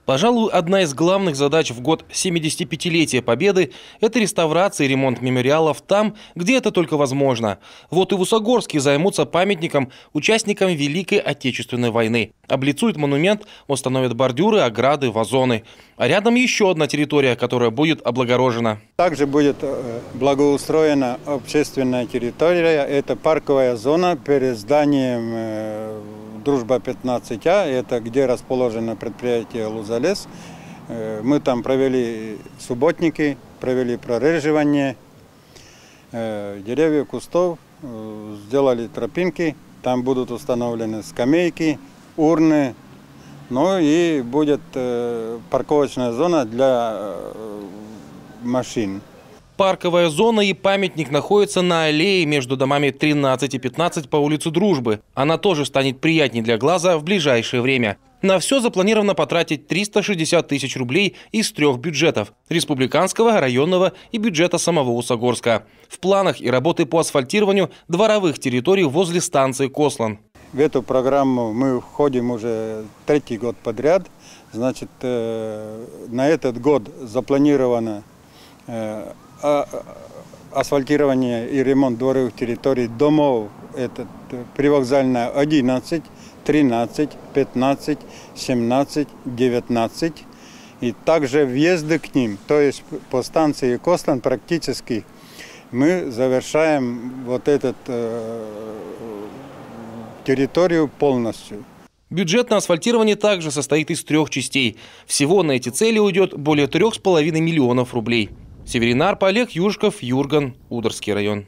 Пожалуй, одна из главных задач в год 75-летия Победы – это реставрация и ремонт мемориалов там, где это только возможно. Вот и в Усогорске займутся памятником участникам Великой Отечественной войны. Облицуют монумент, установят бордюры, ограды, вазоны. А рядом еще одна территория, которая будет облагорожена. Также будет благоустроена общественная территория. Это парковая зона перед зданием Дружба 15А, это где расположено предприятие «Лузалес». Мы там провели субботники, провели прореживание деревьев, кустов, сделали тропинки. Там будут установлены скамейки, урны, ну и будет парковочная зона для машин. Парковая зона и памятник находятся на аллее между домами 13 и 15 по улице Дружбы. Она тоже станет приятней для глаза в ближайшее время. На все запланировано потратить 360 тысяч рублей из 3 бюджетов – республиканского, районного и бюджета самого Усогорска. В планах и работы по асфальтированию дворовых территорий возле станции Кослан. В эту программу мы входим уже 3-й год подряд. Значит, на этот год запланировано асфальтирование и ремонт дворовых территорий домов. Это привокзальная 11, 13, 15, 17, 19. И также въезды к ним. То есть по станции Кослан практически мы завершаем вот эту территорию полностью. Бюджет на асфальтирование также состоит из 3 частей. Всего на эти цели уйдет более 3,5 миллионов рублей. Северин Арпа, Олег Юшков, Юрган, Удорский район.